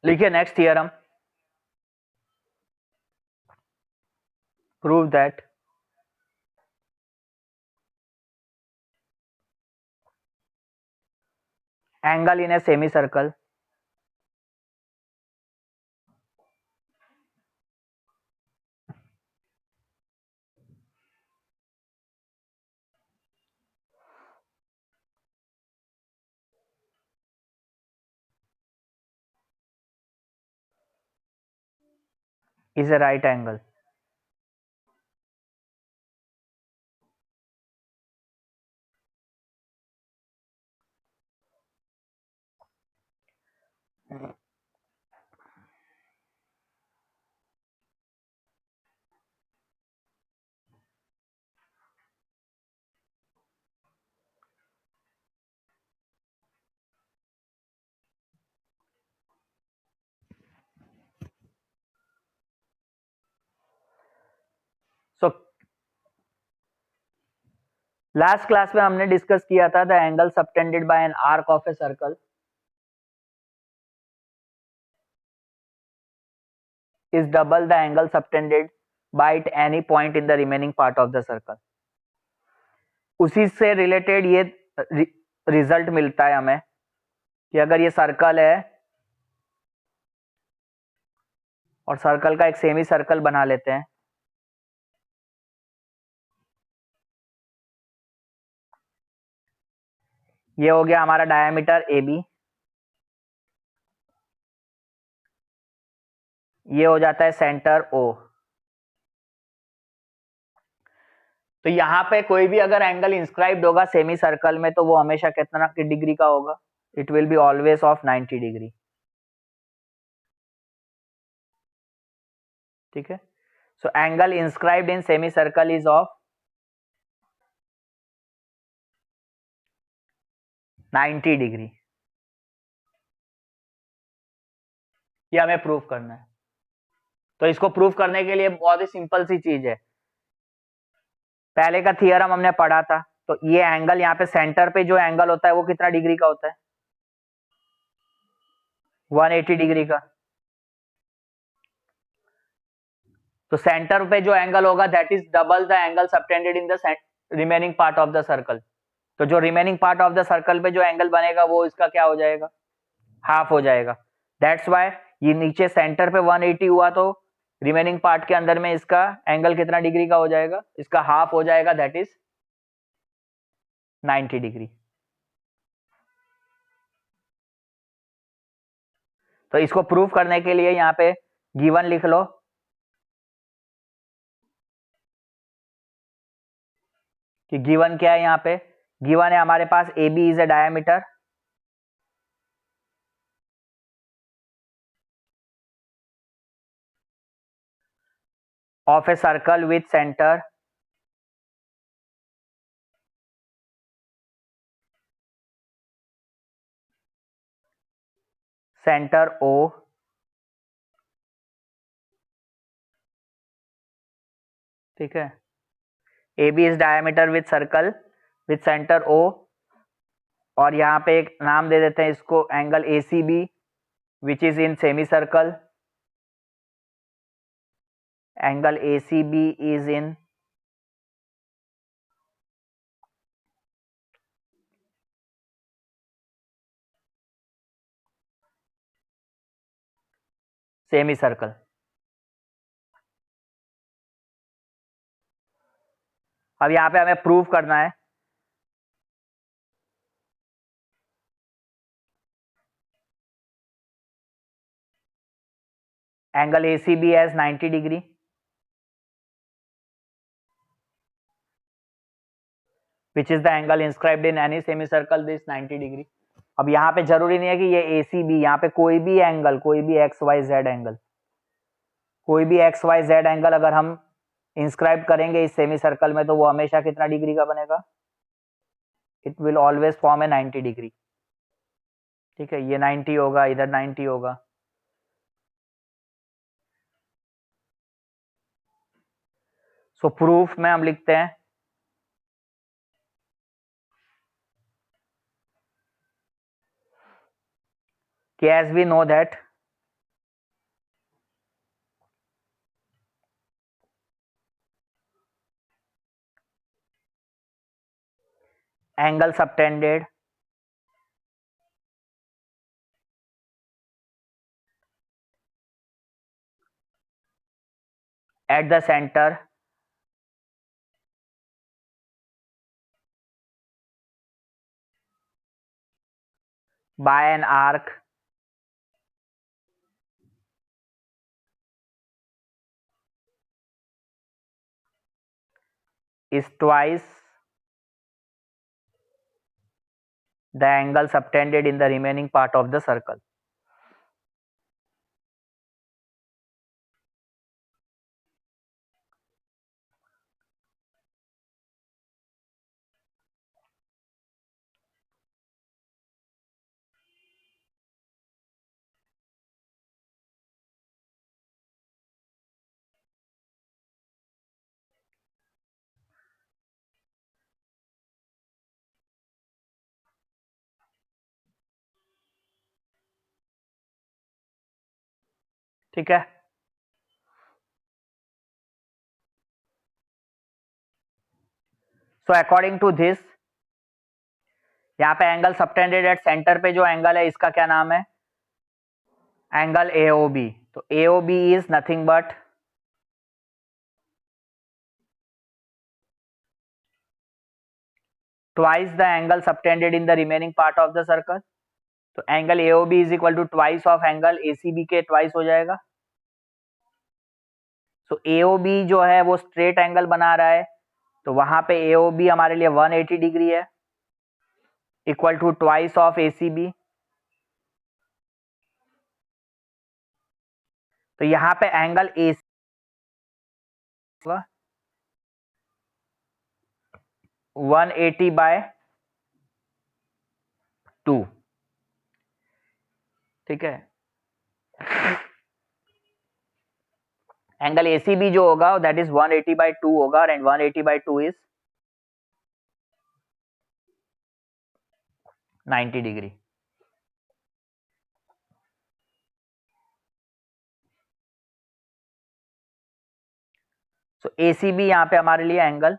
लिखिए next theorem, prove that angle in a semi circle is a right angle. So last class में हमने discuss किया था the angle subtended bye an arc of a circle is double the angle subtended by at any point in the remaining part of the circle. उसी से related ये result मिलता है हमें कि अगर ये सर्कल है और सर्कल का एक सेमी सर्कल बना लेते हैं, ये हो गया हमारा डायमीटर ए बी, ये हो जाता है सेंटर ओ। तो यहाँ पे कोई भी अगर एंगल इंस्क्राइब्ड होगा सेमी सर्कल में तो वो हमेशा कितना की डिग्री का होगा, it will be always of 90 degree. ठीक है, so angle inscribed in semi circle is of 90 degree. ये हमें प्रूव करना है। तो इसको प्रूव करने के लिए बहुत ही सिंपल सी चीज है, पहले का थियरम हमने पढ़ा था। तो ये एंगल यहाँ पे सेंटर पे जो एंगल होता है वो कितना डिग्री का होता है, 180 डिग्री का। तो सेंटर पे जो एंगल होगा that is double the angle subtended in the remaining part of the circle. तो जो remaining part of the circle पे जो एंगल बनेगा वो इसका क्या हो जाएगा, हाफ हो जाएगा। दैट्स वाई ये नीचे सेंटर पे 180 हुआ तो रिमेनिंग पार्ट के अंदर में इसका एंगल कितना डिग्री का हो जाएगा, इसका हाफ हो जाएगा, दैट इज 90 डिग्री। तो इसको प्रूव करने के लिए यहाँ पे गिवन लिख लो कि गिवन क्या है। यहाँ पे गिवन है हमारे पास A B is a diameter of a circle with center O, ठीक है। AB is diameter with circle with center O, और यहाँ पे एक नाम दे देते हैं इसको angle ACB which is in semi circle, angle ACB is in semi circle. अब यहाँ पे हमें प्रूव करना है angle ACB as 90 degree which is the angle inscribed in any semicircle this 90 degree. अब यहाँ पे जरूरी नहीं है कि ये ACB, यहाँ पे कोई भी एंगल, कोई भी XYZ एंगल, कोई भी XYZ एंगल अगर हम इंस्क्राइब करेंगे इस सेमी सर्कल में तो वो हमेशा कितना डिग्री का बनेगा, it will always form A 90 degree. ठीक है, ये 90 होगा, इधर 90 होगा। सो प्रूफ में हम लिखते हैं कि as we know that angle subtended at the center by an arc is twice the angle subtended in the remaining part of the circle. ठीक है, सो अकॉर्डिंग टू दिस यहाँ पे एंगल सबटेंडेड एट सेंटर पे जो angle है इसका क्या नाम है, एंगल AOB. तो AOB is nothing but twice the angle subtended in the remaining part of the circle. तो angle AOB is equal to twice of angle ACB के ट्वाइस हो जाएगा. तो AOB जो है वो स्ट्रेट एंगल बना रहा है, तो वहां पे AOB हमारे लिए 180 डिग्री है, equal to twice of ACB. तो यहाँ पे एंगल AC 180/2. ठीक है, एंगल ACB जो होगा दैट इज 180/2 होगा, and 180/2 is 90 degree. So ACB यहाँ पे हमारे लिए angle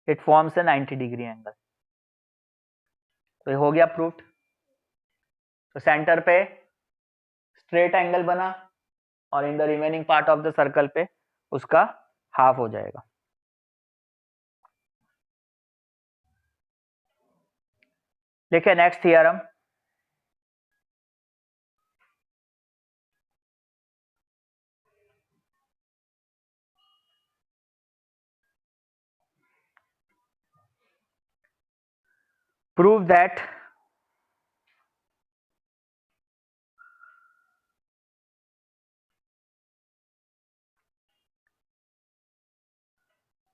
it forms A 90 degree angle. तो ये हो गया प्रूफ्ड. तो सेंटर पे स्ट्रेट एंगल बना और इन the remaining part of the circle पे उसका हाफ हो जाएगा. देखिए next theorem, prove that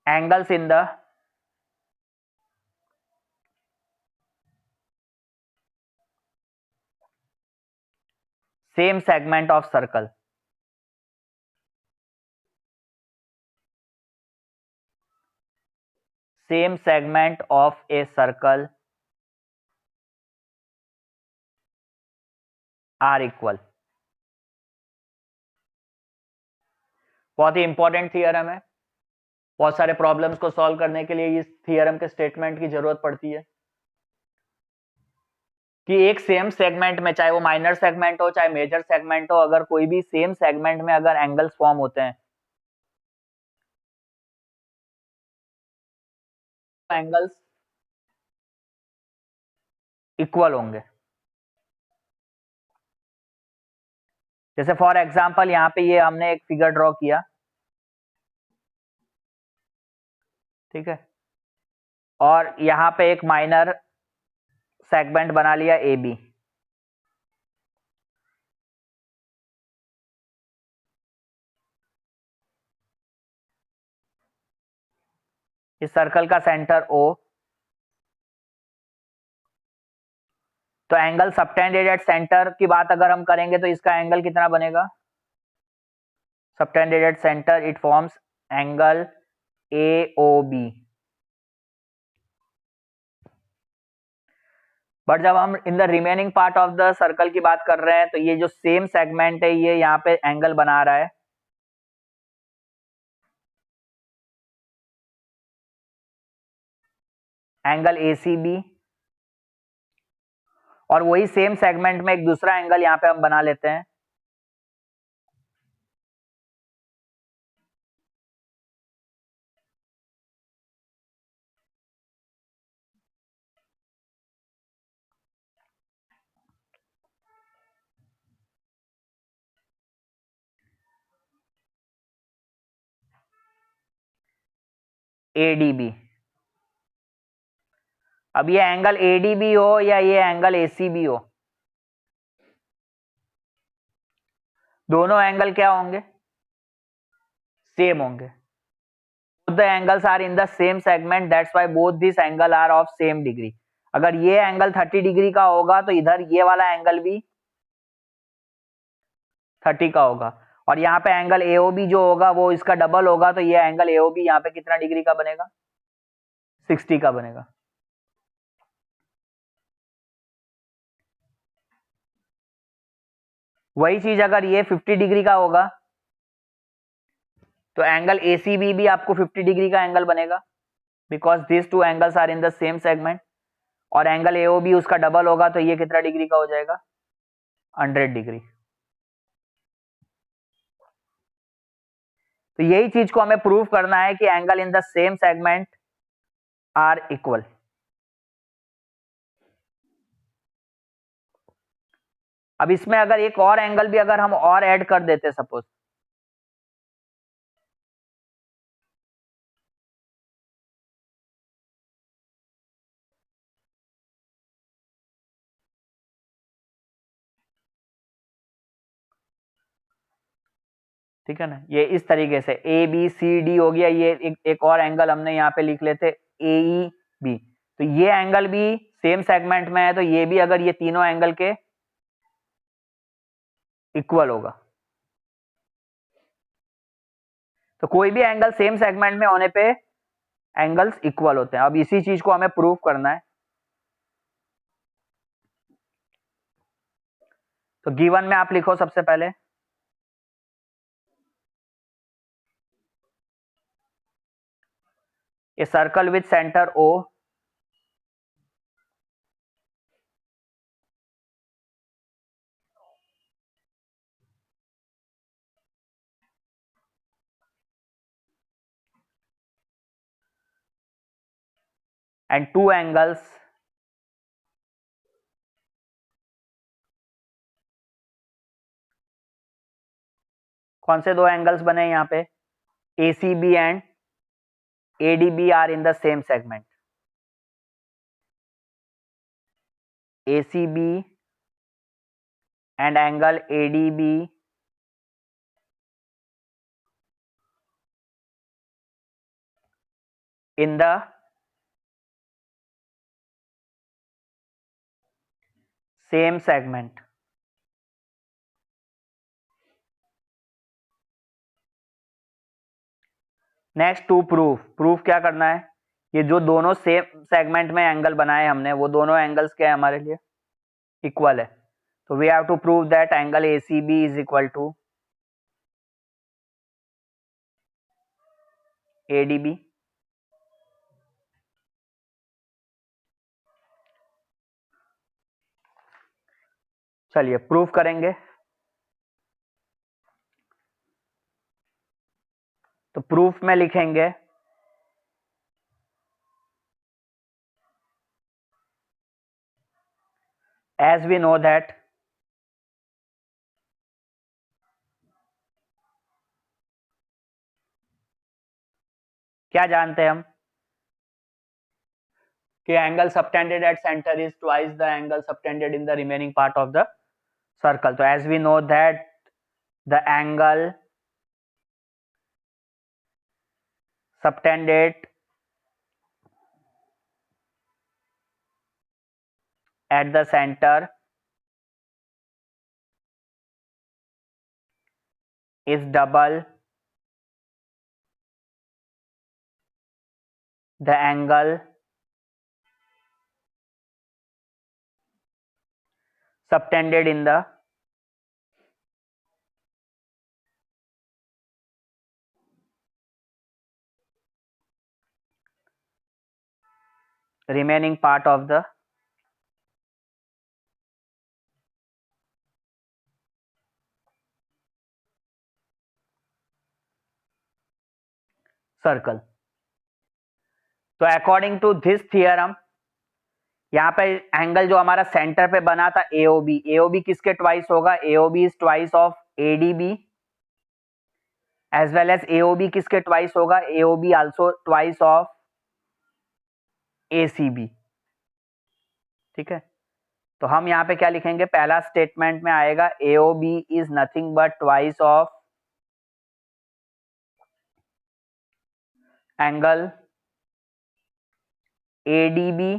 angles in the same segment of circle are equal. बहुत ही इंपॉर्टेंट थियरम है. बहुत सारे प्रॉब्लम्स को सॉल्व करने के लिए इस थियरम के स्टेटमेंट की जरूरत पड़ती है कि एक सेम सेगमेंट में, चाहे वो माइनर सेगमेंट हो चाहे मेजर सेगमेंट हो, अगर कोई भी सेम सेगमेंट में अगर एंगल्स फॉर्म होते हैं, एंगल्स इक्वल होंगे. जैसे फॉर एग्जांपल यहाँ पे ये हमने एक फिगर ड्रॉ किया, ठीक है, और यहाँ पे एक माइनर सेगमेंट बना लिया AB. इस सर्कल का सेंटर O. तो एंगल सबटेंडेड एट सेंटर की बात अगर हम करेंगे तो इसका एंगल कितना बनेगा, subtended at centre it forms angle AOB. But जब हम इन the remaining part of the circle की बात कर रहे हैं तो ये जो सेम सेगमेंट है ये यहाँ पे एंगल बना रहा है, एंगल ACB, और वही सेम सेगमेंट में एक दूसरा एंगल यहां पे हम बना लेते हैं, ADB। अब ये एंगल ADB हो या ये एंगल ACB हो, दोनों एंगल क्या होंगे, सेम होंगे। The angles are in the same segment, that's why both these angle are of same degree। अगर ये एंगल 30 डिग्री का होगा तो इधर ये वाला एंगल भी 30 का होगा, और यहाँ पे एंगल AOB जो होगा वो इसका डबल होगा, तो ये एंगल AOB यहाँ पे कितना डिग्री का बनेगा, 60 का बनेगा। वही चीज अगर ये 50 डिग्री का होगा तो एंगल ACB भी आपको 50 डिग्री का एंगल बनेगा, because this two angles are in the same segment, और एंगल AOB उसका डबल होगा तो ये कितना डिग्री का हो जाएगा, 100 डिग्री। तो यही चीज को हमें प्रूव करना है कि angle in the same segment are equal. अब इसमें अगर एक और एंगल भी अगर हम और ऐड कर देते सपोज, ठीक है ना, ये इस तरीके से ABCD हो गया, ये एक और एंगल हमने यहाँ पे लिख लेते AEB, तो ये एंगल भी सेम सेगमेंट में है, तो ये भी अगर ये तीनों एंगल के इक्वल होगा, तो कोई भी एंगल सेम सेगमेंट में होने पे एंगल्स इक्वल होते हैं। अब इसी चीज को हमें प्रूव करना है, तो गिवन में आप लिखो सबसे पहले a circle with centre O and two angles कौन से दो एंगल्स बने यहाँ पे, ACB and ADB are in the same segment, ACB and angle ADB in the same segment। Next to proof, proof क्या करना है, ये जो दोनों सेम सेगमेंट में एंगल बनाए हमने वो दोनों एंगल्स क्या है हमारे लिए, इक्वल है, तो we have to prove that angle ACB is equal to ADB। चलिए प्रूफ करेंगे, तो प्रूफ में लिखेंगे as we know that क्या जानते हैं हम कि angle subtended at centre is twice the angle subtended in the remaining part of the circle. तो as we know that the angle subtended at the center is double the angle subtended in the remaining part of the circle. तो according to this theorem यहाँ पे angle जो हमारा centre पे बना था AOB, AOB किसके ट्वाइस होगा? AOB is twice of ADB as well as AOB किसके ट्वाइस होगा? AOB also twice of ACB. ठीक है, तो हम यहाँ पे क्या लिखेंगे? पहला स्टेटमेंट में आएगा AOB is nothing but twice of angle ADB,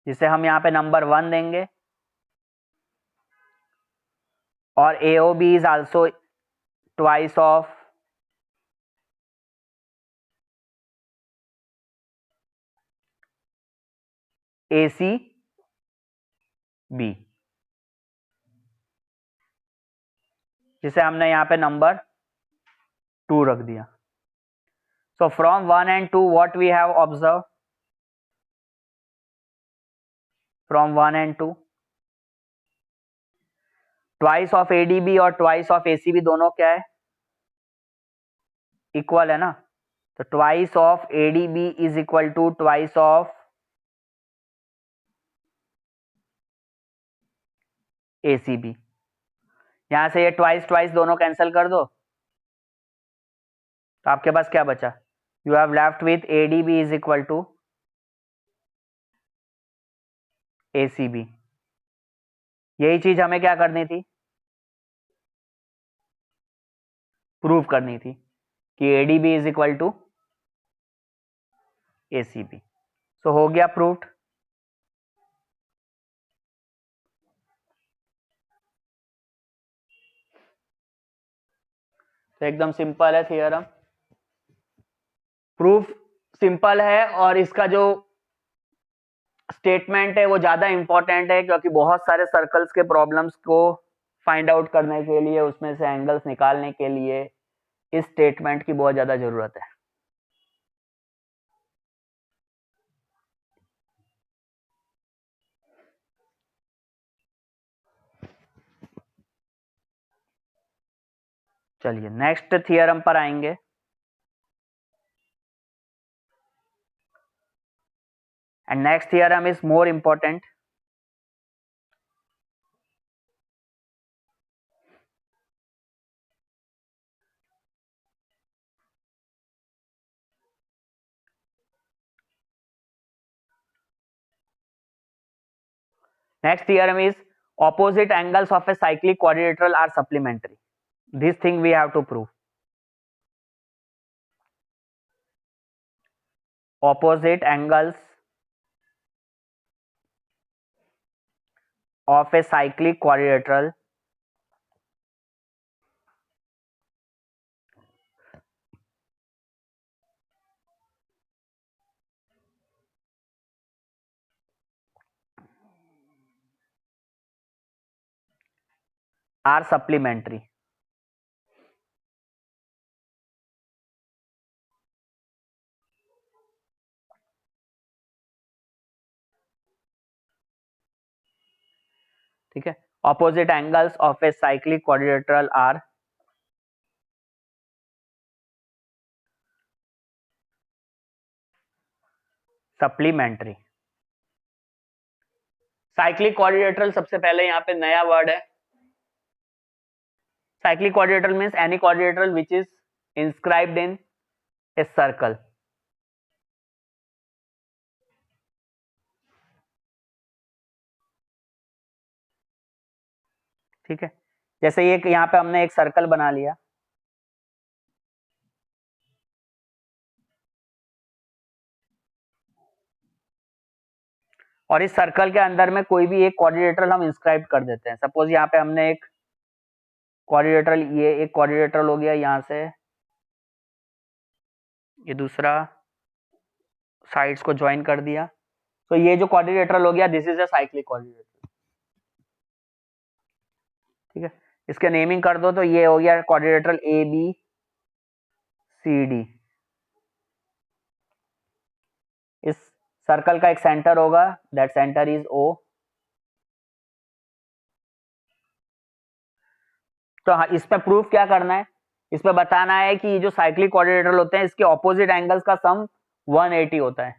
जिसे हम यहाँ पे नंबर 1 देंगे, और AOB is also twice of AC B, जिसे हमने यहाँ पे नंबर 2 रख दिया। So from 1 and 2 what we have observed? From 1 and 2 twice of ADB और ट्वाइस ऑफ एसीबी दोनों क्या है? इक्वल है ना। तो twice of ADB is equal to twice of ACB. यहां से ये ट्वाइस ट्वाइस दोनों कैंसिल कर दो, तो आपके पास क्या बचा? You have left with ADB is equal to ACB. यही चीज हमें क्या करनी थी? प्रूव करनी थी कि ADB is equal to ACB. So हो गया प्रूव्ड। तो एकदम सिंपल है थियरम, प्रूफ सिंपल है, और इसका जो स्टेटमेंट है वो ज्यादा इंपॉर्टेंट है, क्योंकि बहुत सारे सर्कल्स के प्रॉब्लम्स को फाइंड आउट करने के लिए, उसमें से एंगल्स निकालने के लिए इस स्टेटमेंट की बहुत ज्यादा जरूरत है। चलिए नेक्स्ट थियरम पर आएंगे। And next theorem is more important. Next theorem is opposite angles of a cyclic quadrilateral are supplementary. This thing we have to prove. Opposite angles of a cyclic quadrilateral are supplementary. ठीक है, opposite angles of a cyclic quadrilateral are supplementary. Cyclic quadrilateral सबसे पहले यहाँ पे नया word है। Cyclic quadrilateral means any quadrilateral which is inscribed in a circle. ठीक है, जैसे ये यहाँ पे हमने एक सर्कल बना लिया, और इस सर्कल के अंदर में कोई भी एक क्वाड्रिलेटरल हम इंस्क्राइब कर देते हैं। सपोज यहाँ पे हमने एक क्वाड्रिलेटरल, ये एक क्वाड्रिलेटरल हो गया, यहाँ से ये दूसरा साइड्स को ज्वाइन कर दिया, तो ये जो क्वाड्रिलेटरल हो गया this is a cyclic quadrilateral. ठीक है, इसके नेमिंग कर दो, तो ये हो गया quadrilateral A B C D. Circle का एक सेंटर होगा, दैट सेंटर इज O। तो हाँ, इस पे प्रूफ क्या करना है, इस पे बताना है कि ये जो साइक्लिक क्वाड्रिलेटरल होते हैं इसके ऑपोजिट एंगल्स का सम 180 होता है।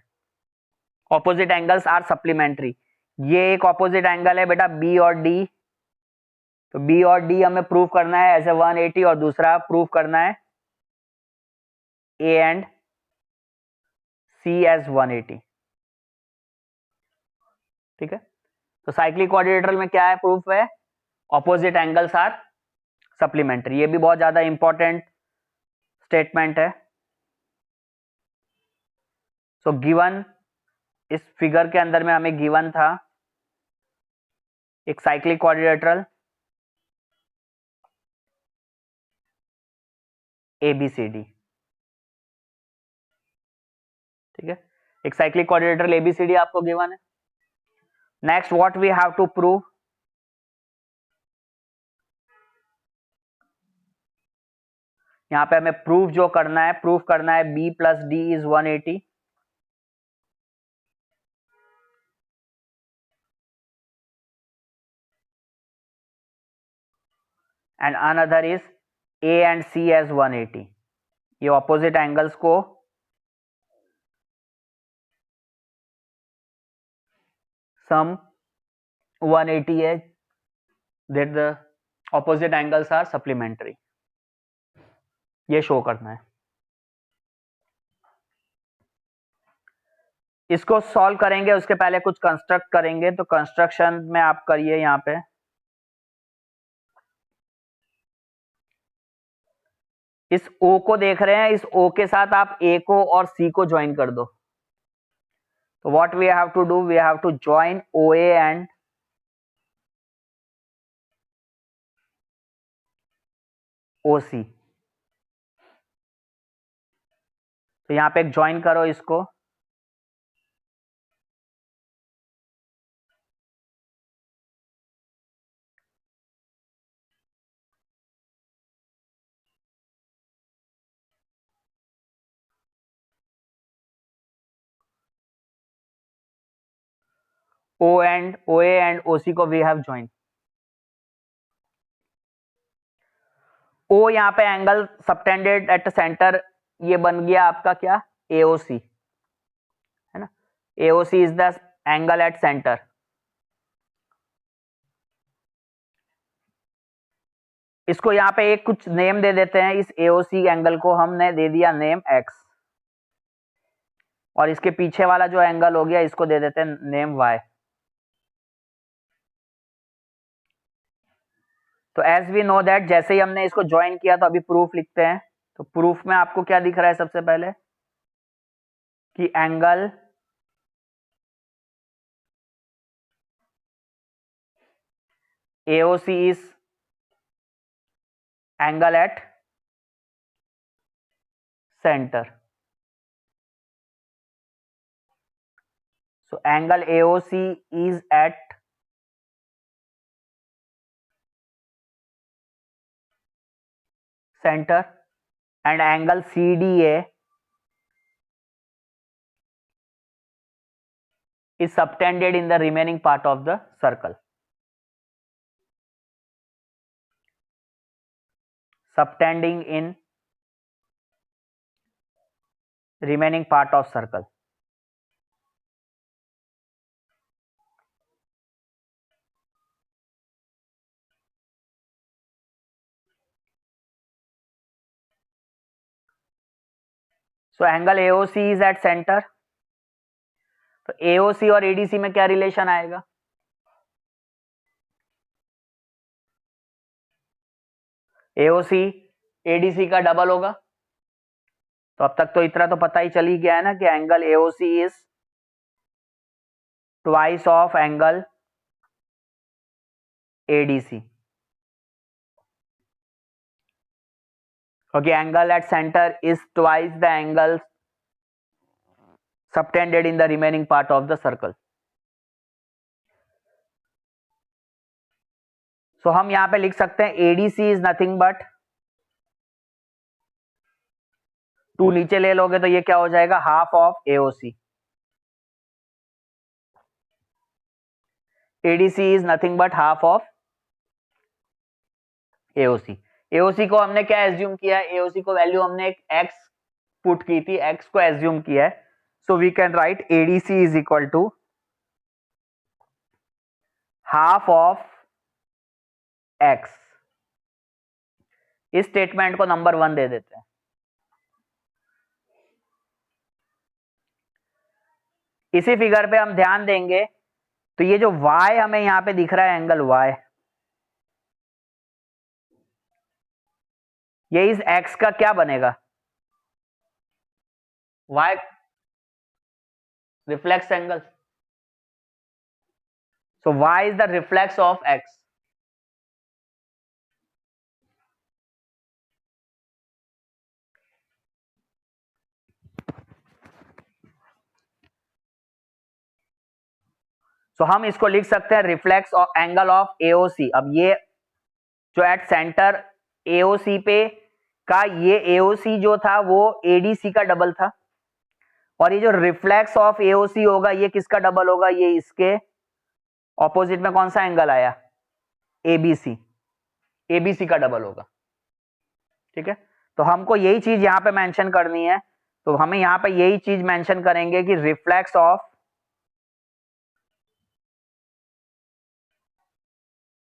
Opposite angles are supplementary. ये एक ऑपोजिट एंगल है बेटा बी और डी, तो बी और डी हमें प्रूव करना है ऐसे 180, और दूसरा प्रूव करना है ए एंड सी एज 180। ठीक है, तो साइक्लिक क्वाड्रिलेटरल में क्या है प्रूफ है, ऑपोजिट एंगल्स आर सप्लीमेंट्री। ये भी बहुत ज्यादा इंपॉर्टेंट स्टेटमेंट है। सो गिवन, इस फिगर के अंदर में हमें गिवन था एक साइक्लिक क्वाड्रिलेटरल ABCD। ठीक है, एक साइक्लिक क्वाड्रिलेटरल ABCD आपको गिवन है। Next what we have to prove, यहां पे हमें प्रूफ जो करना है, प्रूफ करना है B plus D is 180। And another is A and C as 180। ये ऑपोजिट एंगल्स को सम 180 है, that the opposite angles are supplementary, ये शो करना है। इसको सॉल्व करेंगे उसके पहले कुछ कंस्ट्रक्ट करेंगे, तो कंस्ट्रक्शन में आप करिए यहां पे। इस O को देख रहे हैं, इस O के साथ आप A को और C को ज्वाइन कर दो। तो what we have to do, we have to join OA and OC। तो यहां पे एक ज्वाइन करो इसको, OA एंड OC को वी हैव ज्वाइन। O यहाँ पे एंगल सबटेंडेड एट सेंटर, ये बन गया आपका क्या AOC, है ना। AOC is the angle at centre. इसको यहाँ पे एक कुछ नेम दे देते हैं, इस AOC एंगल को हमने दे दिया नेम X, और इसके पीछे वाला जो एंगल हो गया इसको दे देते हैं नेम Y। तो एज वी नो दैट, जैसे ही हमने इसको ज्वाइन किया तो अभी प्रूफ लिखते हैं। तो प्रूफ में आपको क्या दिख रहा है सबसे पहले कि angle AOC is angle at centre. So angle AOC is at center and angle CDA is subtended in the remaining part of the circle. Subtending in remaining part of circle. So angle AOC is at center. तो AOC और ADC में क्या relation आएगा, AOC ADC का double होगा। तो अब तक तो इतना तो पता ही चल ही गया है ना कि angle AOC is twice of angle ADC, क्योंकि angle eight centre is twice the angle subtended in the remaining part of the circle. So हम यहां पे लिख सकते हैं ADC is nothing but 2 नीचे ले लोगे तो ये क्या हो जाएगा half of AOC। ADC is nothing but half of AOC। AOC को हमने क्या एज्यूम किया है, AOC को वैल्यू हमने एक x पुट की थी, x को एज्यूम किया है, so we can write ADC is equal to half of x। इस स्टेटमेंट को नंबर 1 दे देते हैं। इसी फिगर पे हम ध्यान देंगे तो ये जो y हमें यहां पे दिख रहा है, एंगल y, ये इस x का क्या बनेगा, y reflex angle. So y is the reflex of x. So हम इसको लिख सकते हैं reflex of angle of AOC। अब ये जो एट सेंटर AOC पे का ये AOC जो था वो ADC का डबल था, और ये जो रिफ्लेक्स ऑफ AOC होगा ये किसका डबल होगा, ये इसके ऑपोजिट में कौन सा एंगल आया, ABC, ABC का डबल होगा। ठीक है, तो हमको यही चीज यहां पे मेंशन करनी है, तो हमें यहां पे यही चीज मेंशन करेंगे कि रिफ्लेक्स ऑफ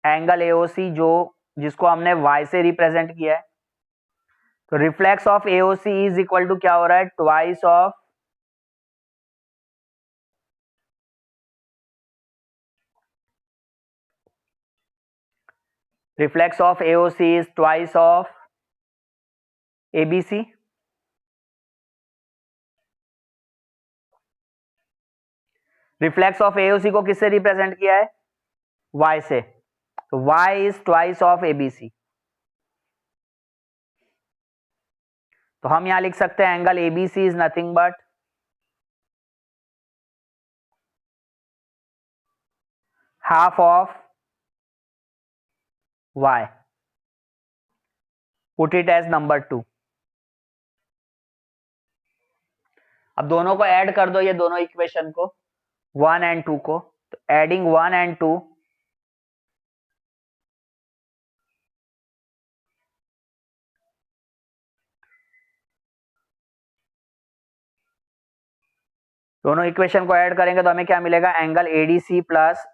एंगल AOC जो जिसको हमने y से रिप्रेजेंट किया है, तो reflex of AOC is equal to क्या हो रहा है, twice of reflex of AOC is twice of ABC। Reflex of AOC को किससे रिप्रेजेंट किया है, y से, तो y is twice of ABC। तो हम यहां लिख सकते हैं angle ABC is nothing but half of y, put it as number 2। अब दोनों को ऐड कर दो, ये दोनों इक्वेशन को 1 and 2 को, तो एडिंग 1 and 2 दोनों इक्वेशन को ऐड करेंगे तो हमें क्या मिलेगा, angle ADC plus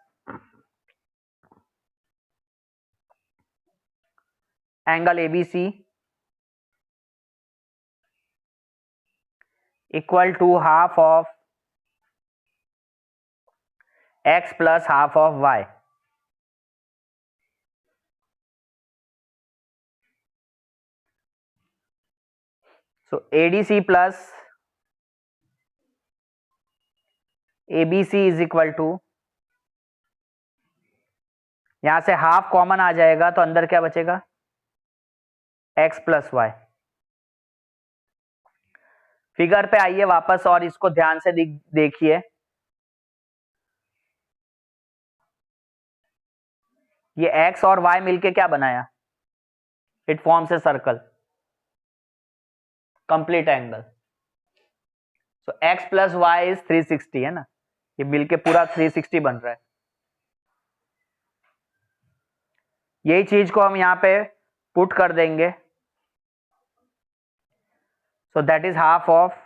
angle ABC equal to half of x plus half of y। So ADC plus ABC is equal to, यहां से हाफ कॉमन आ जाएगा तो अंदर क्या बचेगा, x प्लस वाई। फिगर पे आइए वापस और इसको ध्यान से देखिए, ये x और y मिलके क्या बनाया, it forms a circle, complete angle. So x plus y is 360 है ना, ये मिलके पूरा 360 बन रहा है। यही चीज को हम यहां पे पुट कर देंगे, so that is half of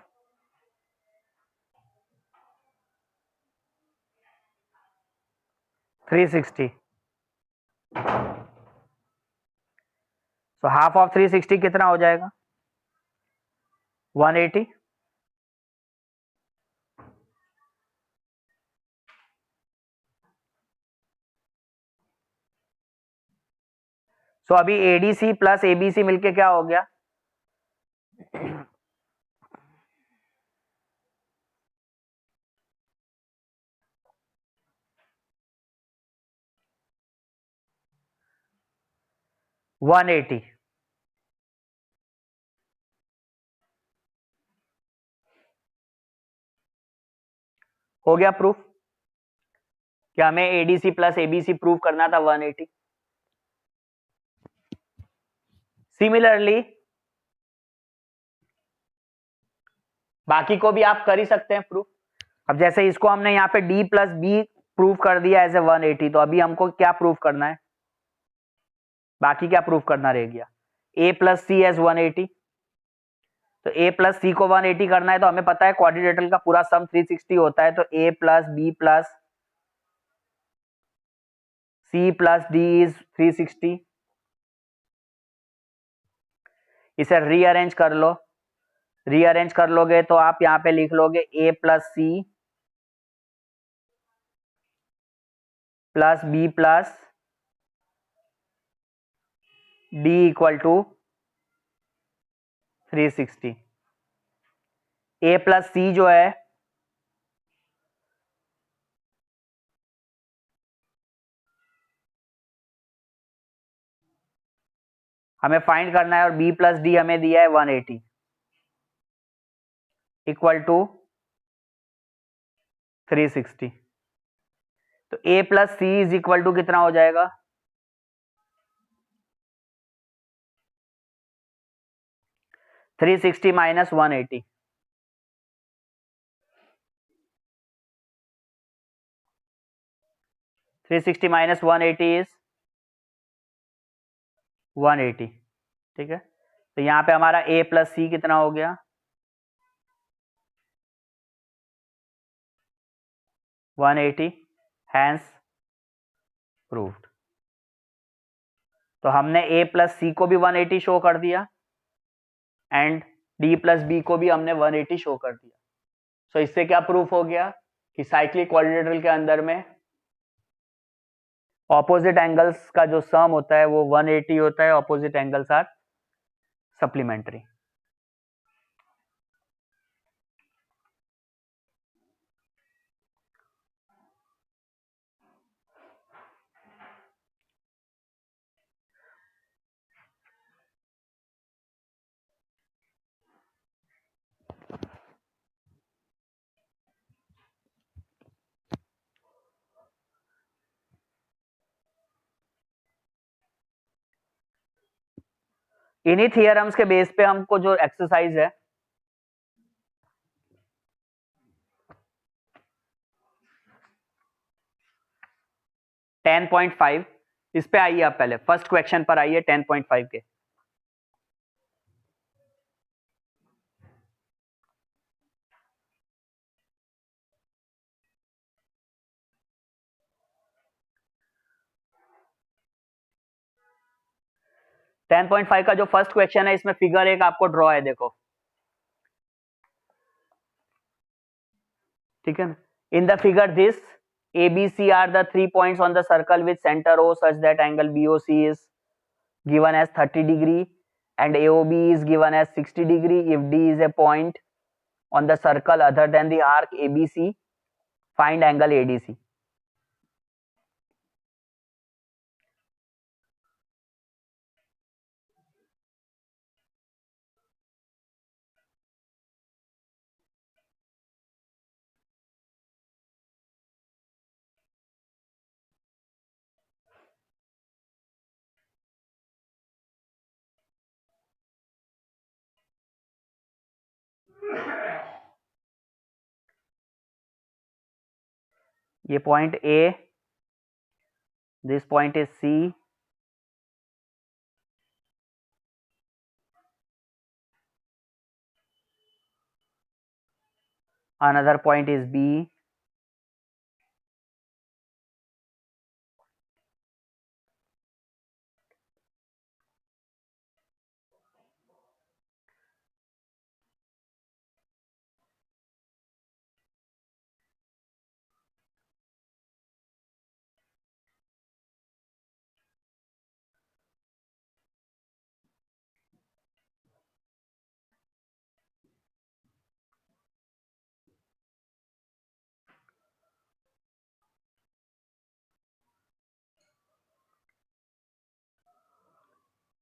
360। So half of 360 कितना हो जाएगा, 180। सो अभी ADC प्लस ABC मिलके क्या हो गया, वन 180। हो गया प्रूफ, क्या हमें ADC प्लस ABC प्रूफ करना था 180। सिमिलरली बाकी को भी आप कर ही सकते हैं प्रूफ। अब जैसे इसको हमने यहाँ पे D प्लस बी प्रूव कर दिया एज ए 180, तो अभी हमको क्या प्रूव करना है, बाकी क्या प्रूव करना रह गया, a प्लस सी एज 180। तो a प्लस सी को 180 करना है, तो हमें पता है क्वाड्रिलेटरल का पूरा सम 360 होता है, तो a plus B plus C plus D is 360। इसे रीअरेंज कर लो, रीअरेंज कर लोगे तो आप यहां पे लिख लोगे a plus C plus B plus D equal to 360। a plus C जो है हमें फाइंड करना है, और b प्लस डी हमें दिया है 180 इक्वल टू 360। तो a plus C is equal to कितना हो जाएगा, 360 माइनस 180, 360 माइनस 180 इज 180। ठीक है, तो यहां पे हमारा a प्लस सी कितना हो गया, 180, हैंस प्रूव्ड। तो हमने a प्लस सी को भी 180 शो कर दिया एंड d प्लस बी को भी हमने 180 शो कर दिया। सो इससे क्या प्रूफ हो गया कि साइक्लिक क्वाड्रिलेटरल के अंदर में ऑपोजिट एंगल्स का जो सम होता है वो 180 होता है, ऑपोजिट एंगल्स आर सप्लीमेंट्री। इन्हीं थियरम्स के बेस पे हमको जो एक्सरसाइज है टेन पॉइंट फाइव, इस पे आइए, आप पहले फर्स्ट क्वेश्चन पर आइए 10.5 के। टेन पॉइंट फाइव का जो फर्स्ट क्वेश्चन है, इसमें फिगर एक आपको ड्रॉ है, देखो, ठीक है ना। In the figure this ABC are the 3 points on the circle with center O such that angle BOC is given as 30 degree and AOB is given as 60 degree. If D is a point on the circle other than the arc ABC, find angle ADC. ये point A, this point is C, another point is B,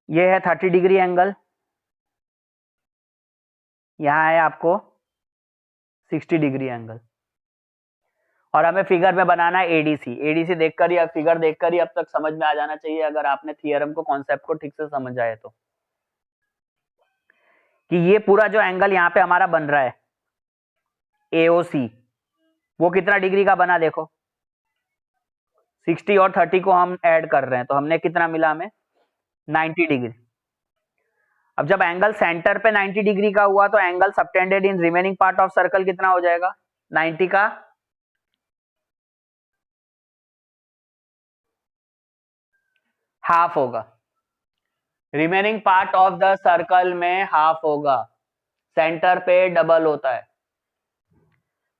ये है 30 degree angle, यहाँ है आपको 60 degree angle, और हमें figure में बनाना है एडीसी। एडीसी देखकर ही, फिगर देखकर ही अब तक समझ में आ जाना चाहिए, अगर आपने थियरम को, कॉन्सेप्ट को ठीक से समझ आए तो, कि ये पूरा जो एंगल यहाँ पे हमारा बन रहा है AOC, वो कितना डिग्री का बना, देखो 60 और 30 को हम ऐड कर रहे हैं, तो हमने कितना मिला हमें 90 डिग्री। अब जब एंगल सेंटर पे 90 डिग्री का हुआ तो angle subtended in remaining part of circle कितना हो जाएगा, 90 का हाफ होगा। Remaining part of the circle में हाफ होगा, सेंटर पे डबल होता है।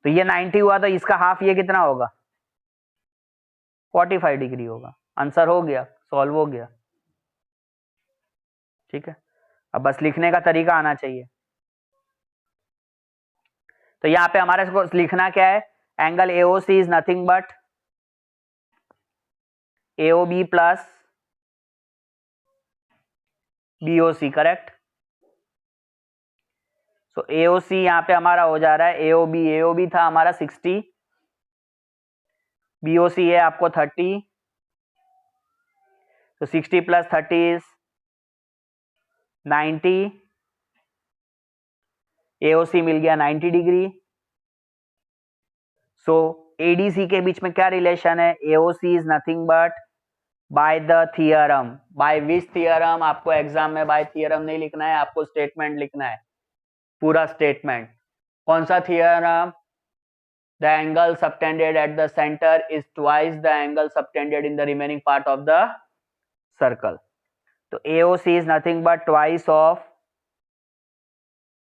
तो ये 90 हुआ तो इसका हाफ ये कितना होगा, 45 डिग्री होगा। आंसर हो गया, सॉल्व हो गया। ठीक है, अब बस लिखने का तरीका आना चाहिए। तो यहाँ पे हमारे को लिखना क्या है, angle AOC is nothing but AOB plus BOC, correct. तो AOC यहाँ पे हमारा हो जा रहा है AOB था हमारा 60, BOC है आपको 30, तो 60 प्लस 30 इज 90, AOC मिल गया 90 डिग्री। सो ADC के बीच में क्या रिलेशन है, AOC is nothing but by the theorem. By which theorem, आपको एग्जाम में बाय थियरम नहीं लिखना है, आपको स्टेटमेंट लिखना है, पूरा स्टेटमेंट। कौन सा theorem, the angle subtended at the centre is twice the angle subtended in the remaining part of the circle. तो AOC is nothing but twice of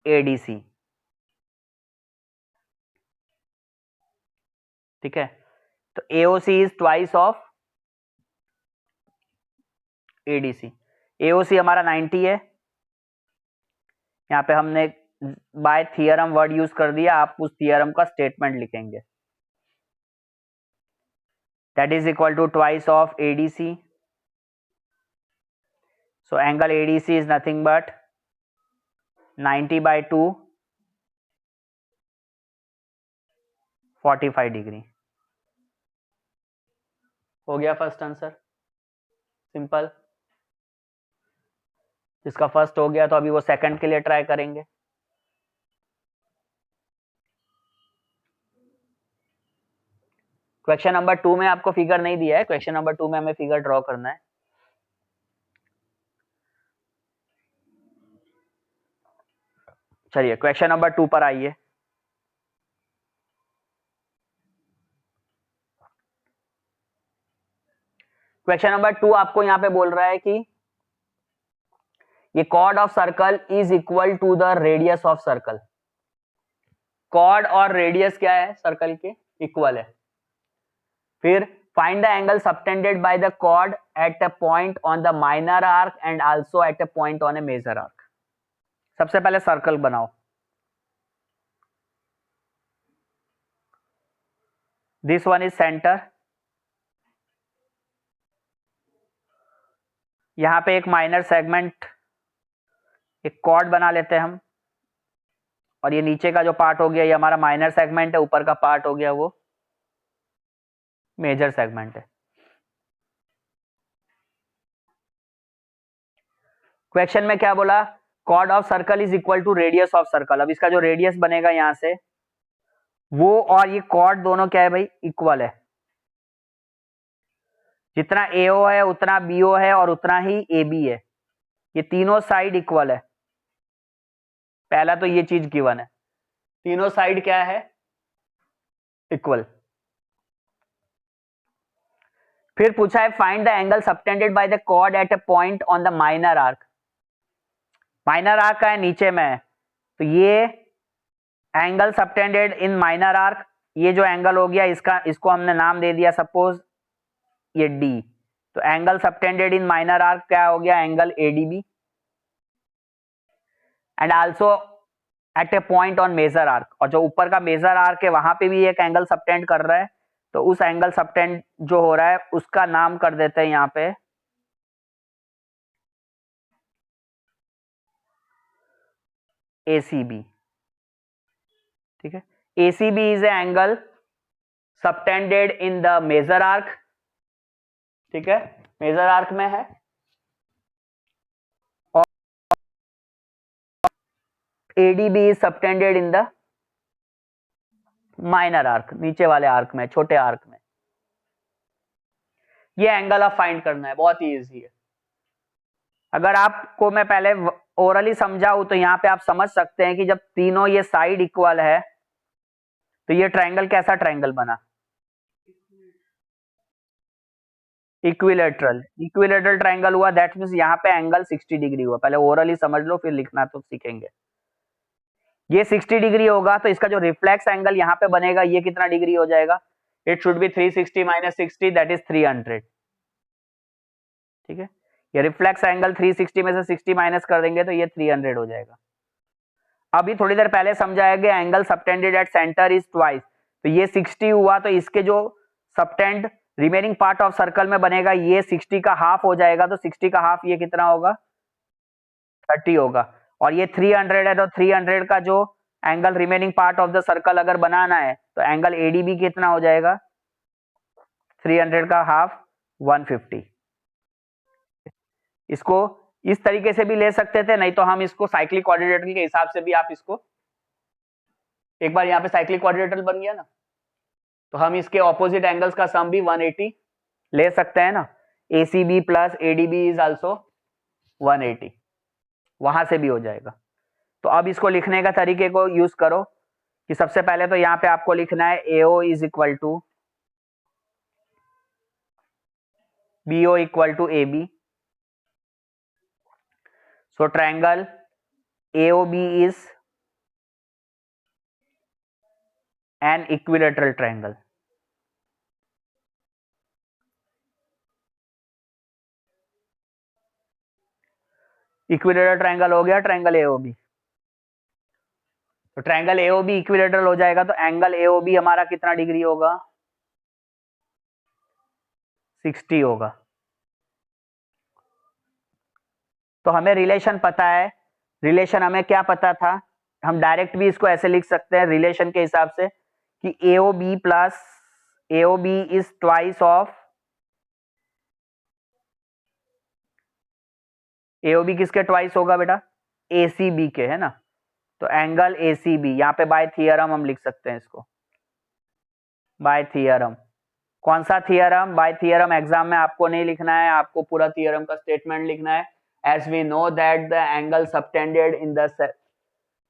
ADC। ठीक है, तो AOC is twice of ADC। AOC हमारा 90 है, यहाँ पे हमने bye theorem word use कर दिया, आप उस थियरम का स्टेटमेंट लिखेंगे, that is equal to twice of ADC। So angle ADC is nothing but 90 by 2, 45 degree. हो गया फर्स्ट आंसर, सिंपल। जिसका फर्स्ट हो गया तो अभी वो सेकंड के लिए ट्राई करेंगे। क्वेश्चन नंबर 2 में आपको फिगर नहीं दिया है, क्वेश्चन नंबर 2 में हमें फिगर ड्रॉ करना है। चलिए क्वेश्चन नंबर 2 पर आइए। क्वेश्चन नंबर 2 आपको यहां पे बोल रहा है कि ये chord of circle is equal to the radius of circle. Chord और रेडियस क्या है सर्कल के, इक्वल है। फिर find the angle subtended by the chord at a point on the minor arc and also at a point on a major arc. सबसे पहले circle बनाओ, this one is centre, यहां पे एक माइनर सेगमेंट, एक cord बना लेते हैं हम, और ये नीचे का जो पार्ट हो गया ये हमारा माइनर सेगमेंट है, ऊपर का पार्ट हो गया वो मेजर सेगमेंट है। क्वेश्चन में क्या बोला, chord of circle is equal to radius of circle. अब इसका जो रेडियस बनेगा यहां से, वो और ये कॉर्ड दोनों क्या है भाई, इक्वल है। जितना AO है उतना BO है और उतना ही AB है, ये तीनों साइड इक्वल है। पहला तो ये चीज गिवन है, तीनों साइड क्या है, इक्वल। फिर पूछा है find the angle subtended by the chord at a point on the minor arc. Minor arc का है नीचे में, तो ये angle subtended in minor arc, ये जो एंगल हो गया इसको हमने नाम दे दिया सपोज ये D। तो angle subtended in minor arc क्या हो गया, angle ADB। And also at a point on major arc, और जो ऊपर का मेजर आर्क है वहां पे भी एक एंगल सबटेंड कर रहा है, तो उस एंगल सबटेंड जो हो रहा है उसका नाम कर देते हैं यहां पे ACB। ठीक है, ACB is a angle subtended in the major arc. ठीक है, मेजर आर्क में है, और ADB is subtended in the minor arc, नीचे वाले आर्क में, छोटे आर्क में। ये एंगल आप फाइंड करना है, बहुत ही इजी है। अगर आपको मैं पहले ओरली समझाऊं तो यहाँ पे आप समझ सकते हैं कि जब तीनों ये साइड इक्वल है तो ये ट्रायंगल कैसा ट्रायंगल बना, इक्विलेटरल। इक्विलेटरल ट्रायंगल हुआ, दैट मींस यहाँ पे एंगल 60 डिग्री हुआ। पहले ओरली समझ लो, फिर लिखना तो सीखेंगे। ये 60 डिग्री होगा तो इसका जो रिफ्लेक्स एंगल यहाँ पे बनेगा ये कितना डिग्री हो जाएगा, it should be 360 minus 60, that is 300। ठीक है, ये रिफ्लेक्स एंगल 360 में से 60 माइनस कर देंगे तो ये 300 हो जाएगा। अभी थोड़ी देर पहले समझाया गया angle subtended at centre is twice, तो ये 60 हुआ तो इसके जो subtend remaining part of circle में बनेगा ये 60 का हाफ हो जाएगा, तो 60 का हाफ ये कितना होगा, 30 होगा। और ये 300 है तो 300 का जो angle remaining part of the circle अगर बनाना है तो एंगल एडीबी कितना हो जाएगा, 300 का हाफ 150। इसको इस तरीके से भी ले सकते थे, नहीं तो हम इसको साइक्लिक क्वाड्रिलेटरल के हिसाब से भी आप इसको, एक बार यहाँ पे साइक्लिक क्वाड्रिलेटरल बन गया ना तो हम इसके ऑपोजिट एंगल्स का सम भी 180 ले सकते हैं ना, ACB plus ADB is also 180, वहां से भी हो जाएगा। तो अब इसको लिखने का तरीके को यूज करो कि सबसे पहले तो यहाँ पे आपको लिखना है AO is equal to BO equal to AB। So triangle AOB is an equilateral triangle। Equilateral triangle हो गया ट्रायंगल AOB। तो ट्रायंगल AOB इक्विलेटरल हो जाएगा तो एंगल AOB हमारा कितना डिग्री होगा, 60 होगा। तो हमें रिलेशन पता है, रिलेशन हमें क्या पता था, हम डायरेक्ट भी इसको ऐसे लिख सकते हैं रिलेशन के हिसाब से कि AOB plus AOB is twice of, AOB किसके ट्वाइस होगा बेटा, ACB के, है ना। तो एंगल ACB यहाँ पे बाय थियरम हम लिख सकते हैं इसको, बाय थियरम। कौन सा थियरम, बाय थियरम एग्जाम में आपको नहीं लिखना है, आपको पूरा थियरम का स्टेटमेंट लिखना है। As we know that the angle subtended in the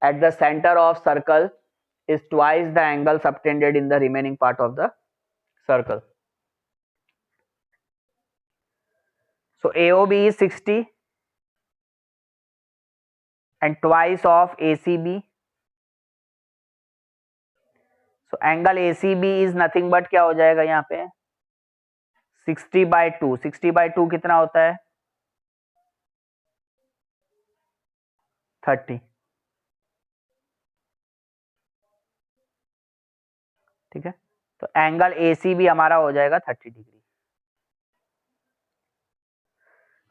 at the center of circle is twice the angle subtended in the remaining part of the circle. So AOB is 60 and twice of ACB. So angle ACB is nothing but क्या हो जाएगा यहाँ पे 60/2। 60/2 कितना होता है 30। ठीक है, तो एंगल ACB हमारा हो जाएगा 30 डिग्री।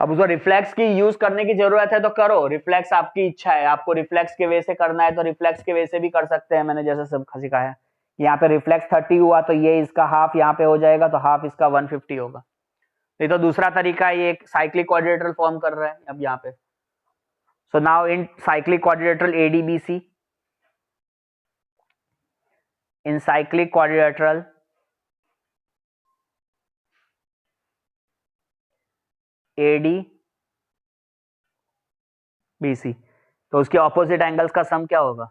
अब उसको रिफ्लेक्स की यूज करने की जरूरत है तो करो, रिफ्लेक्स आपकी इच्छा है, आपको रिफ्लेक्स के वे से करना है तो रिफ्लेक्स के वे से भी कर सकते हैं, मैंने जैसे सब सिखाया। यहाँ पे रिफ्लेक्स 30 हुआ तो ये इसका हाफ यहाँ पे हो जाएगा तो हाफ इसका 150 होगा। नहीं तो दूसरा तरीका ये साइक्लिक क्वाड्रिलेटरल फॉर्म कर रहा है अब यहाँ पे। So now in cyclic quadrilateral ADBC, in cyclic quadrilateral ADBC, तो उसके ऑपोजिट एंगल्स का सम क्या होगा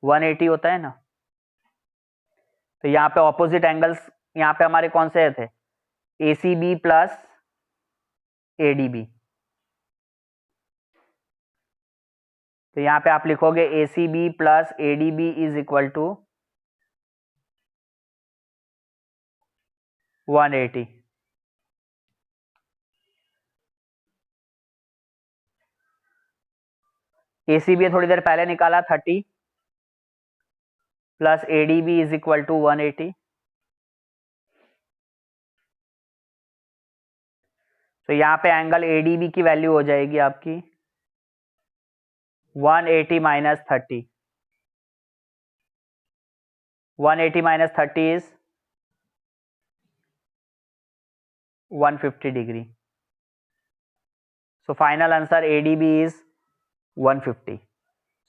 180 होता है ना। तो यहाँ पे ऑपोजिट एंगल्स यहाँ पे हमारे कौन से थे, ACB प्लस ADB। तो यहाँ पे आप लिखोगे ACB plus ADB is equal to 180। ACB थोड़ी देर पहले निकाला 30 plus ADB is equal to 180। तो यहाँ पे एंगल ADB की वैल्यू हो जाएगी आपकी 180 minus 30। 180 minus 30 is 150 degree. So final answer ADB is 150.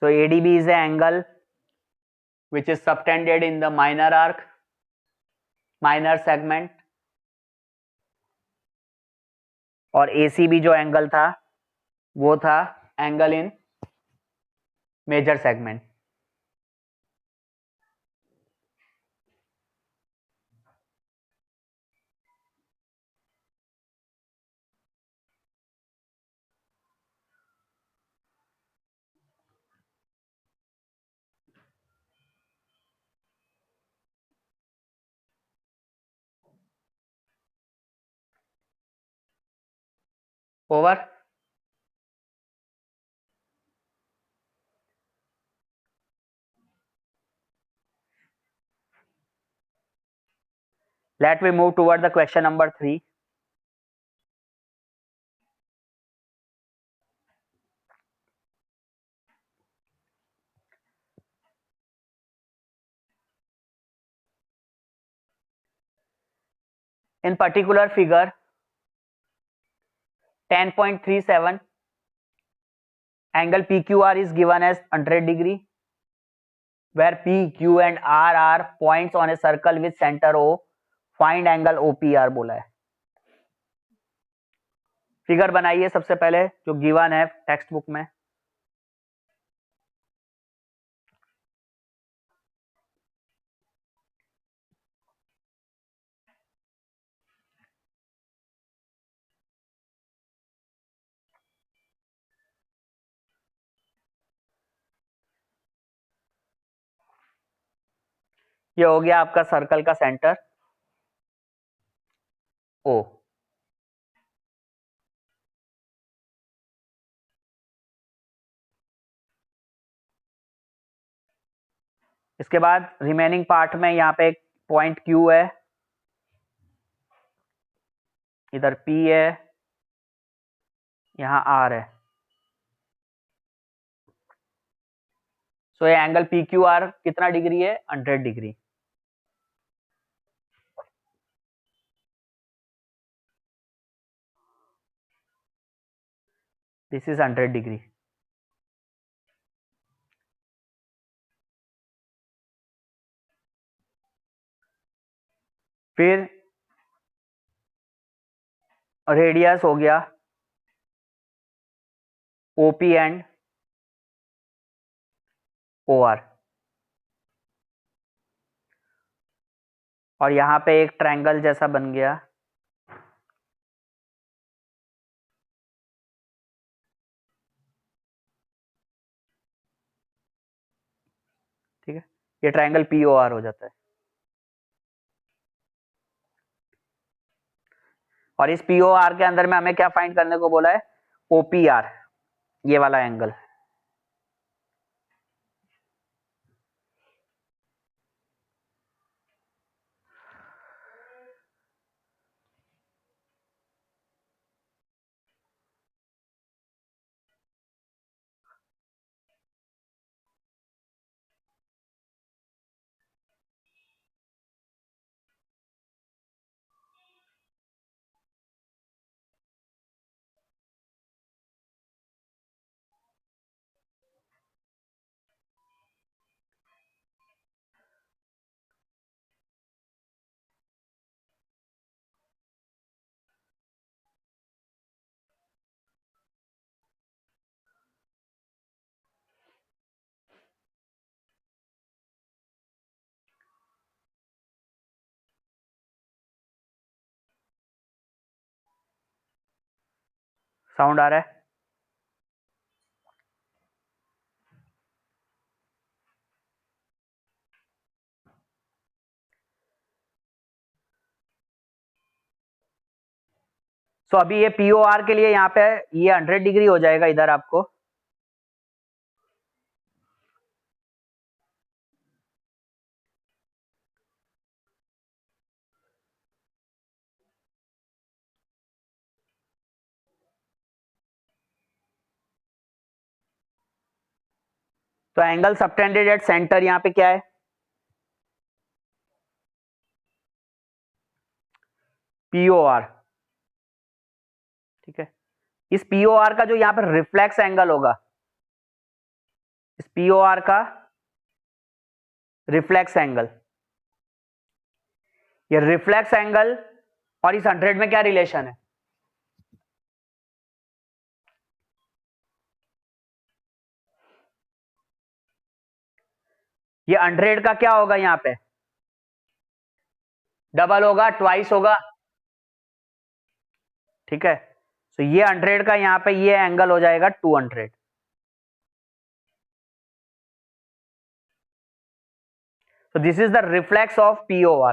So ADB is the angle which is subtended in the minor arc, minor segment और ACB जो angle था वो था angle in major segment. Over. Let we move toward the question number 3. In particular figure 10.37, angle PQR is given as 100 degree, where P, Q and R are points on a circle with center O. Find angle OPR बोला है। Figure बनाइए सबसे पहले जो given है text book में। ये हो गया आपका सर्कल का सेंटर O। इसके बाद रिमेनिंग पार्ट में यहाँ पे एक पॉइंट Q है, इधर P है, यहाँ R है। सो ये एंगल PQR कितना डिग्री है? 100 डिग्री। This is 100 degree. फिर रेडियस हो गया OP एंड OR, और यहाँ पे एक ट्रायंगल जैसा बन गया। ठीक है, ये ट्रायंगल POR हो जाता है। और इस POR के अंदर में हमें क्या फाइंड करने को बोला है? OPR, ये वाला एंगल। साउंड आ रहा है? सो अभी ये POR के लिए यहाँ पे ये 100 डिग्री हो जाएगा इधर आपको। तो एंगल सबटेंडेड एट सेंटर यहाँ पे क्या है? POR। ठीक है, इस POR का जो यहाँ पर रिफ्लेक्स एंगल होगा, इस POR का रिफ्लेक्स एंगल, ये रिफ्लेक्स एंगल और इस 100 में क्या रिलेशन है? ये 100 का क्या होगा यहाँ पे, डबल होगा, ट्वाइस होगा, ठीक है। तो ये 100 का यहाँ पे ये एंगल हो जाएगा 200। तो this is the reflex of POR.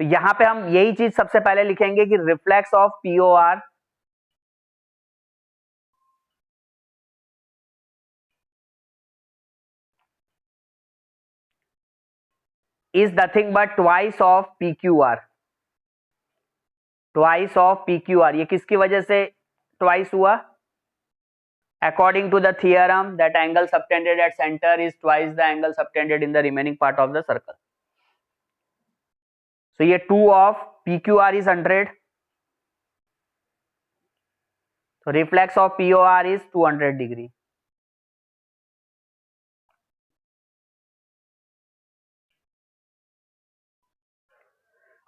तो यहां पे हम यही चीज सबसे पहले लिखेंगे कि reflex of POR is nothing but twice of PQR. Twice of PQR, ये किसकी वजह से ट्वाइस हुआ, according to the theorem that angle subtended at center is twice the angle subtended in the remaining part of the circle. So ये 2 of PQR is 100, so reflex of POR is 200 degree.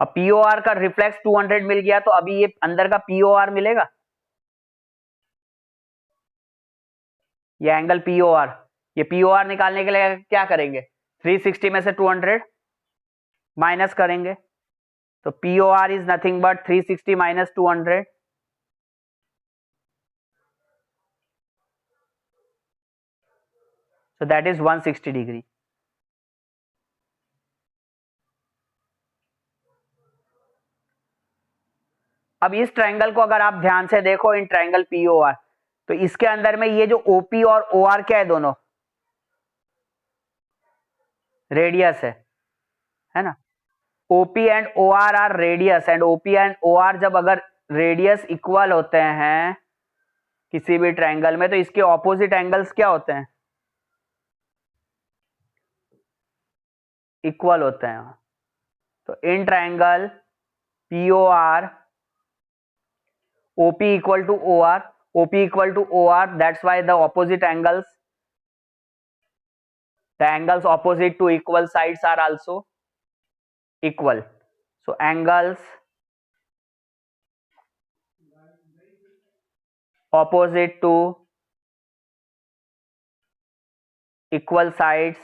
अब POR का reflex 200 मिल गया, तो अभी ये अंदर का POR मिलेगा, ये एंगल POR, ये POR निकालने के लिए क्या करेंगे, 360 में से 200 माइनस करेंगे, तो POR is nothing but 360 minus 200, so that is 160 degree. अब इस ट्रायंगल को अगर आप ध्यान से देखो, इन ट्रायंगल POR, तो इसके अंदर में ये जो OP और OR क्या है, दोनों रेडियस है ना। OP and OR are radius, and OP and OR जब अगर रेडियस इक्वल होते हैं किसी भी ट्रायंगल में, तो इसके ऑपोजिट एंगल्स क्या होते हैं, इक्वल होते हैं। तो in triangle POR OP equal to OR, OP equal to OR, that's why the opposite angles, the angles opposite to equal sides are also equal. So angles opposite to equal sides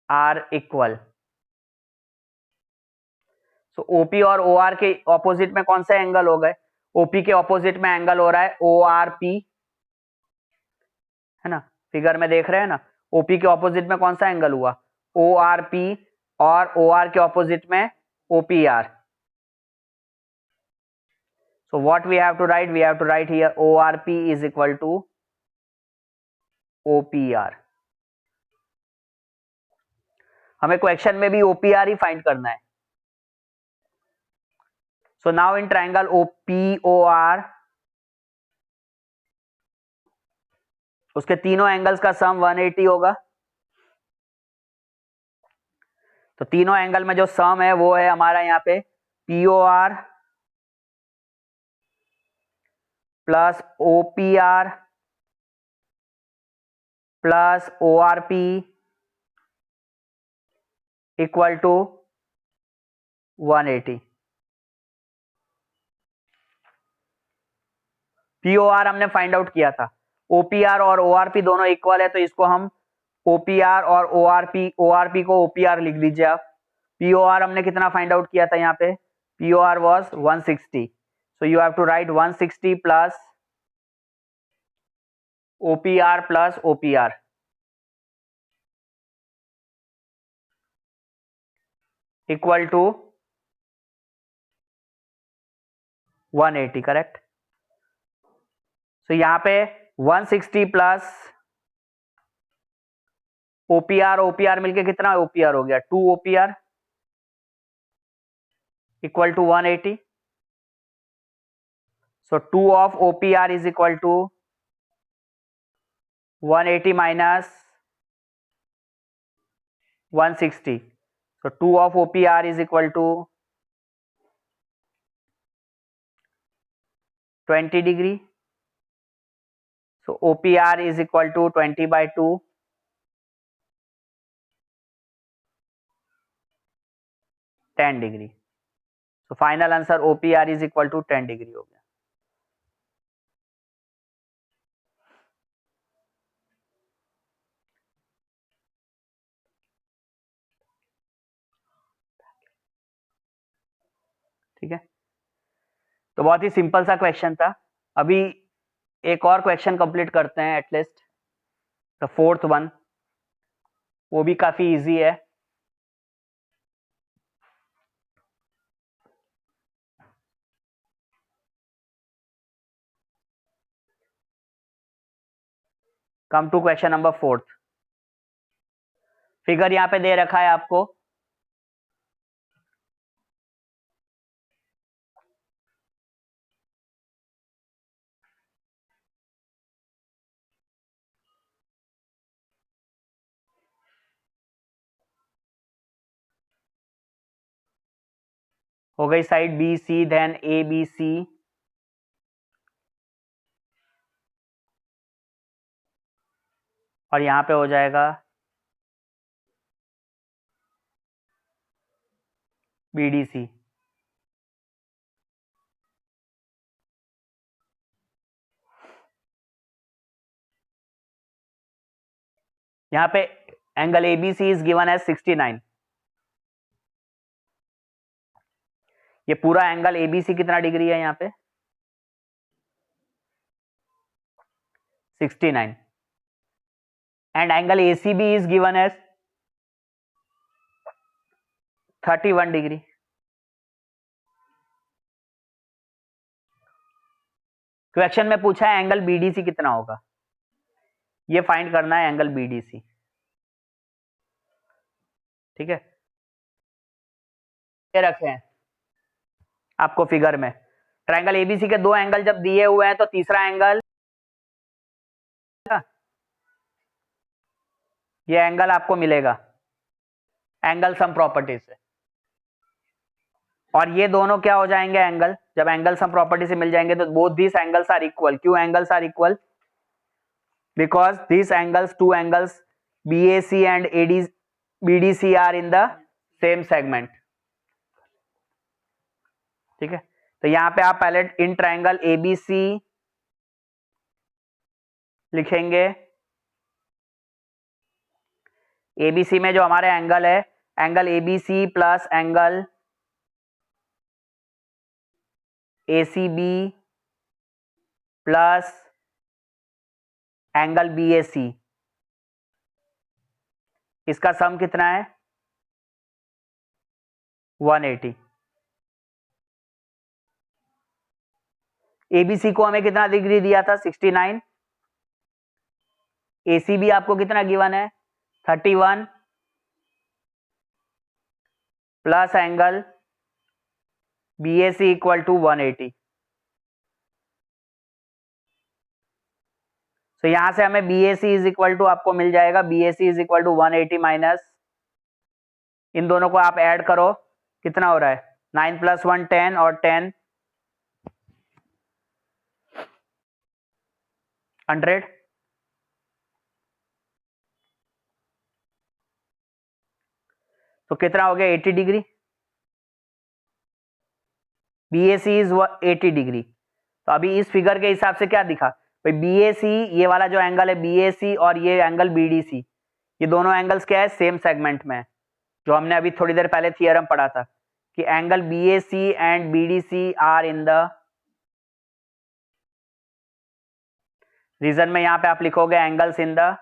are equal. So OP और OR के opposite में कौन सा angle हो गए, OP के opposite में angle हो रहा है ORP, है ना, फिगर में देख रहे हैं ना, OP के ऑपोजिट में कौन सा एंगल हुआ, ORP, और OR के ऑपोजिट में OPR. So what we have to write? We have to write here ORP is equal to OPR. हमें क्वेश्चन में भी OPR ही फाइंड करना है. So now in triangle OPOR, उसके तीनों एंगल्स का सम 180 होगा. तो तीनों एंगल में जो सम है वो है हमारा यहाँ पे POR plus OPR plus ORP equal to 180. POR हमने फाइंड आउट किया था, OPR और ORP दोनों इक्वल है, तो इसको हम OPR और ORP को OPR लिख लीजिए आप. POR हमने कितना फाइंड आउट किया था यहाँ पे, POR was 160, so you have to write 160 plus OPR plus OPR equal to 180, correct. So यहाँ पे 160 प्लस OPR मिलके कितना OPR हो गया, 2 OPR equal to 180. So 2 of OPR is equal to 180 minus 160. So 2 of OPR is equal to 20 degree. So OPR is equal to 20 by 2, 10 degree. So final answer OPR is equal to 10 degree हो गया. ठीक है, तो बहुत ही simple सा question था। अभी एक और क्वेश्चन कंप्लीट करते हैं, एटलीस्ट द फोर्थ वन, वो भी काफी इजी है। Come to question number fourth. Figure यहां पे दे रखा है आपको, हो गई side B C, then A B C, और यहां पे हो जाएगा बी डी सी। यहां पे angle ABC is given as 69। ये पूरा एंगल एबीसी कितना डिग्री है यहाँ पे? 69। And angle ACB is given as 31 degree. Question में पूछा है एंगल बीडीसी कितना होगा, ये फाइंड करना है एंगल बीडीसी। ठीक है, ये रखे हैं आपको फिगर में। ट्रायंगल एबीसी के दो एंगल जब दिए हुए हैं तो तीसरा एंगल, ये एंगल आपको मिलेगा एंगल सम प्रॉपर्टी से, और ये दोनों क्या हो जाएंगे एंगल, जब एंगल सम प्रॉपर्टी से मिल जाएंगे तो both this angles are equal. क्यों angles are equal? Because this angles, two angles BAC and AD BDC are in the same segment. ठीक है, तो यहां पे आप पहले इन ट्रायंगल एबीसी लिखेंगे। एबीसी में जो हमारे एंगल है, angle ABC plus angle ACB plus angle BAC, इसका सम कितना है? 180। एबीसी को हमें कितना डिग्री दिया था? 69। एसीबी आपको कितना गिवन है? 31 plus angle BAC equal to 180। तो यहां से हमें बीएसी इज इक्वल टू आपको मिल जाएगा, BAC is equal to 180 minus, इन दोनों को आप ऐड करो, कितना हो रहा है? 9 + 1 10 और 10 100। तो कितना हो गया? 80 डिग्री। BAC is 80 degree. तो अभी इस फिगर के हिसाब से क्या दिखा भाई? बीएसी, ये वाला जो एंगल है बीएसी, और ये एंगल बीडीसी, ये दोनों एंगल्स क्या है? सेम सेगमेंट में है। जो हमने अभी थोड़ी देर पहले थियरम पढ़ा था कि angle BAC and BDC are in the region में, यहां पे आप लिखोगे angles in the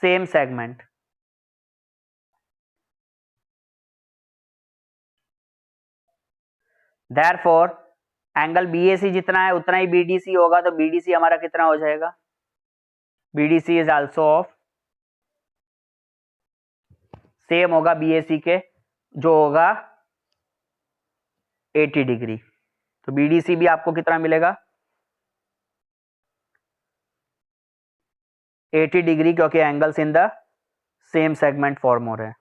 same segment. Therefore angle BAC जितना है उतना ही बीडीसी होगा, तो बीडीसी हमारा कितना हो जाएगा? BDC is also of same होगा बीएसी के, जो होगा 80 डिग्री। तो बीडीसी भी आपको कितना मिलेगा? 80 डिग्री, क्योंकि angles in the same segment form हो रहे हैं।